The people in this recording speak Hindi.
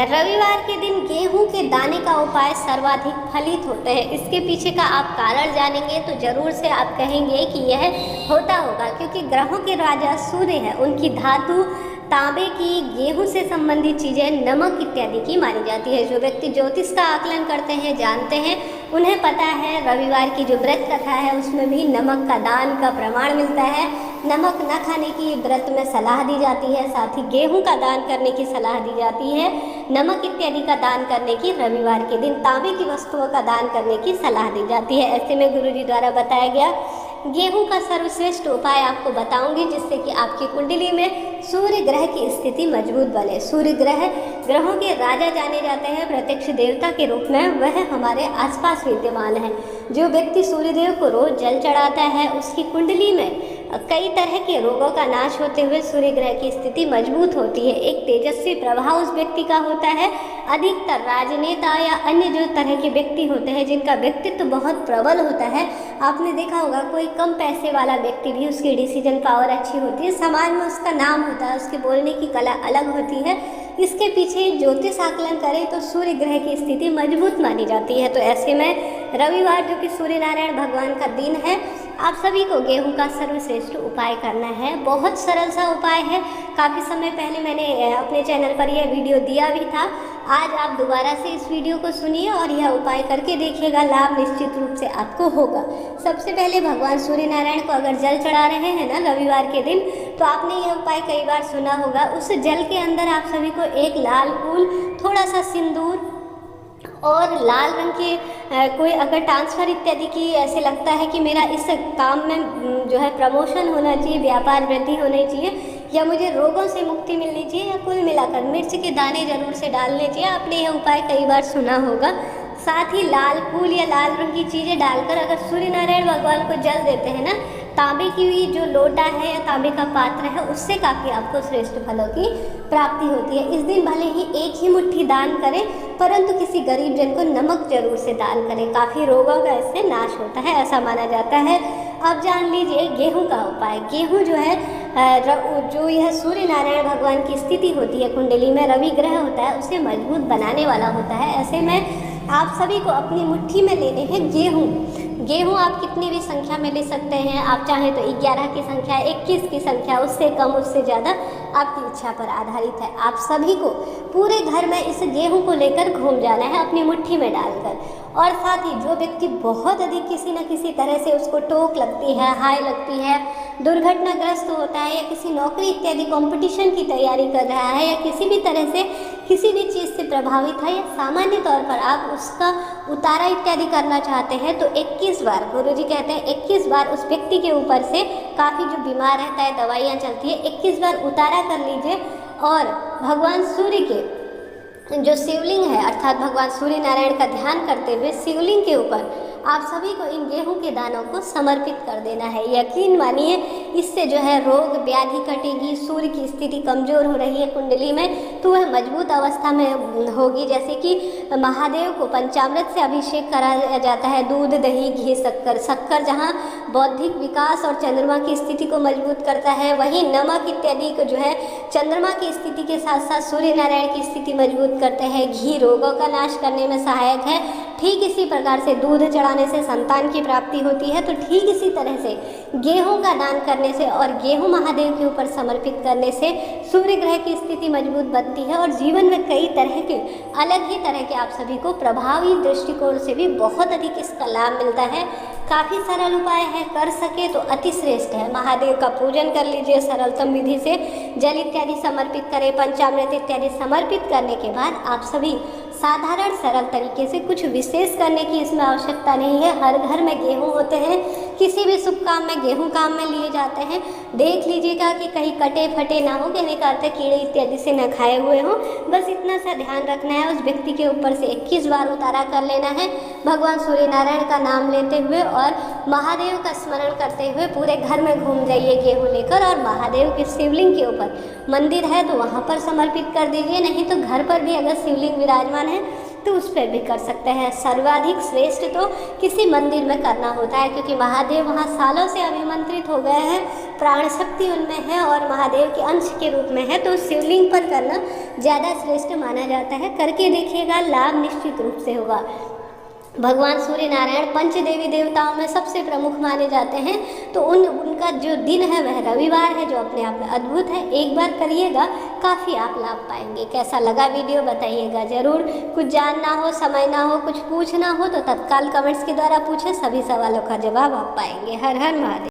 है। रविवार के दिन गेहूं के दाने का उपाय सर्वाधिक फलित होते हैं। इसके पीछे का आप कारण जानेंगे तो जरूर से आप कहेंगे कि यह होता होगा क्योंकि ग्रहों के राजा सूर्य है, उनकी धातु तांबे की, गेहूं से संबंधित चीज़ें, नमक इत्यादि की मानी जाती है। जो व्यक्ति ज्योतिष का आकलन करते हैं, जानते हैं, उन्हें पता है रविवार की जो व्रत कथा है उसमें भी नमक का दान का प्रमाण मिलता है। नमक न खाने की व्रत में सलाह दी जाती है, साथ ही गेहूं का दान करने की सलाह दी जाती है। नमक इत्यादि का दान करने की, रविवार के दिन तांबे की वस्तुओं का दान करने की सलाह दी जाती है। ऐसे में गुरुजी द्वारा बताया गया गेहूं का सर्वश्रेष्ठ उपाय आपको बताऊंगी जिससे कि आपकी कुंडली में सूर्य ग्रह की स्थिति मजबूत बने। सूर्य ग्रह ग्रहों के राजा जाने जाते हैं, प्रत्यक्ष देवता के रूप में वह हमारे आसपास विद्यमान है। जो व्यक्ति सूर्यदेव को रोज जल चढ़ाता है उसकी कुंडली में कई तरह के रोगों का नाश होते हुए सूर्य ग्रह की स्थिति मजबूत होती है। एक तेजस्वी प्रभाव उस व्यक्ति का होता है। अधिकतर राजनेता या अन्य जो तरह के व्यक्ति होते हैं जिनका व्यक्तित्व बहुत प्रबल होता है, आपने देखा होगा कोई कम पैसे वाला व्यक्ति भी उसकी डिसीजन पावर अच्छी होती है, समाज में उसका नाम होता है, उसके बोलने की कला अलग होती है। इसके पीछे ज्योतिष आकलन करें तो सूर्य ग्रह की स्थिति मजबूत मानी जाती है। तो ऐसे में रविवार जो कि सूर्य नारायण भगवान का दिन है, आप सभी को गेहूं का सर्वश्रेष्ठ उपाय करना है। बहुत सरल सा उपाय है। काफ़ी समय पहले मैंने अपने चैनल पर यह वीडियो दिया भी था। आज आप दोबारा से इस वीडियो को सुनिए और यह उपाय करके देखिएगा, लाभ निश्चित रूप से आपको होगा। सबसे पहले भगवान सूर्य नारायण को अगर जल चढ़ा रहे हैं ना रविवार के दिन, तो आपने यह उपाय कई बार सुना होगा। उस जल के अंदर आप सभी को एक लाल फूल, थोड़ा सा सिंदूर और लाल रंग के कोई अगर ट्रांसफ़र इत्यादि की ऐसे लगता है कि मेरा इस काम में जो है प्रमोशन होना चाहिए, व्यापार वृद्धि होनी चाहिए, या मुझे रोगों से मुक्ति मिलनी चाहिए, या कुल मिलाकर मिर्च के दाने जरूर से डालने चाहिए। आपने यह उपाय कई बार सुना होगा। साथ ही लाल फूल या लाल रंग की चीज़ें डालकर अगर सूर्य नारायण भगवान को जल देते हैं ना, तांबे की हुई जो लोटा है या तांबे का पात्र है, उससे काफ़ी आपको श्रेष्ठ फलों की प्राप्ति होती है। इस दिन भले ही एक ही मुट्ठी दान करें, परंतु किसी गरीब जन को नमक जरूर से दान करें। काफ़ी रोगों का इससे नाश होता है, ऐसा माना जाता है। अब जान लीजिए गेहूं का उपाय। गेहूं जो है जो यह सूर्य नारायण भगवान की स्थिति होती है कुंडली में, रवि ग्रह होता है, उसे मजबूत बनाने वाला होता है। ऐसे में आप सभी को अपनी मुट्ठी में लेने हैं गेहूं। गेहूं आप कितनी भी संख्या में ले सकते हैं। आप चाहें तो 11 की संख्या, 21 की संख्या, उससे कम उससे ज़्यादा आपकी इच्छा पर आधारित है। आप सभी को पूरे घर में इस गेहूं को लेकर घूम जाना है अपनी मुट्ठी में डालकर। और साथ ही जो व्यक्ति बहुत अधिक किसी न किसी तरह से उसको टोक लगती है, हाय लगती है, दुर्घटनाग्रस्त होता है, या किसी नौकरी इत्यादि कंपटीशन की तैयारी कर रहा है, या किसी भी तरह से किसी भी चीज़ से प्रभावित है, या सामान्य तौर पर आप उसका उतारा इत्यादि करना चाहते हैं, तो 21 बार, गुरुजी कहते हैं 21 बार उस व्यक्ति के ऊपर से, काफ़ी जो बीमार रहता है, दवाइयाँ चलती है, 21 बार उतारा कर लीजिए। और भगवान सूर्य के जो शिवलिंग है, अर्थात भगवान सूर्य नारायण का ध्यान करते हुए शिवलिंग के ऊपर आप सभी को इन गेहूं के दानों को समर्पित कर देना है। यकीन मानिए इससे जो है रोग व्याधि कटेगी। सूर्य की स्थिति कमज़ोर हो रही है कुंडली में, तो वह मजबूत अवस्था में होगी। जैसे कि महादेव को पंचामृत से अभिषेक कराया जाता है, दूध, दही, घी, शक्कर। शक्कर जहाँ बौद्धिक विकास और चंद्रमा की स्थिति को मजबूत करता है, वहीं नमक इत्यादि को जो है चंद्रमा की स्थिति के साथ साथ सूर्य नारायण की स्थिति मजबूत करते हैं। घी रोगों का नाश करने में सहायक है। ठीक इसी प्रकार से दूध चढ़ाने से संतान की प्राप्ति होती है। तो ठीक इसी तरह से गेहूं का दान करने से और गेहूं महादेव के ऊपर समर्पित करने से सूर्य ग्रह की स्थिति मजबूत बनती है और जीवन में कई तरह के अलग ही तरह के आप सभी को प्रभावी दृष्टिकोण से भी बहुत अधिक इसका लाभ मिलता है। काफ़ी सरल उपाय है, कर सके तो अति श्रेष्ठ है। महादेव का पूजन कर लीजिए सरलतम विधि से, जल इत्यादि समर्पित करें, पंचामृत इत्यादि समर्पित करने के बाद आप सभी साधारण सरल तरीके से, कुछ विशेष करने की इसमें आवश्यकता नहीं है। हर घर में गेहूं होते हैं, किसी भी शुभ काम में गेहूं काम में लिए जाते हैं। देख लीजिएगा कि कहीं कटे फटे ना हो, कहने का अर्थ कीड़े इत्यादि से न खाए हुए हों। बस इतना सा ध्यान रखना है। उस व्यक्ति के ऊपर से 21 बार उतारा कर लेना है, भगवान सूर्य नारायण का नाम लेते हुए और महादेव का स्मरण करते हुए पूरे घर में घूम जाइए गेहूं लेकर, और महादेव के शिवलिंग के ऊपर, मंदिर है तो वहाँ पर समर्पित कर दीजिए, नहीं तो घर पर भी अगर शिवलिंग विराजमान है तो उस पर भी कर सकते हैं। सर्वाधिक श्रेष्ठ तो किसी मंदिर में करना होता है, क्योंकि महादेव वहाँ सालों से अभिमंत्रित हो गए हैं। प्राण शक्ति उनमें है और महादेव के अंश के रूप में है, तो शिवलिंग पर करना ज़्यादा श्रेष्ठ माना जाता है। करके देखिएगा, लाभ निश्चित रूप से होगा। भगवान सूर्य नारायण पंच देवी देवताओं में सबसे प्रमुख माने जाते हैं, तो उनका जो दिन है वह रविवार है, जो अपने आप में अद्भुत है। एक बार करिएगा, काफ़ी आप लाभ पाएंगे। कैसा लगा वीडियो बताइएगा ज़रूर। कुछ जानना हो, समय ना हो, कुछ पूछना हो तो तत्काल कमेंट्स के द्वारा पूछें, सभी सवालों का जवाब आप पाएंगे। हर हर महादेव।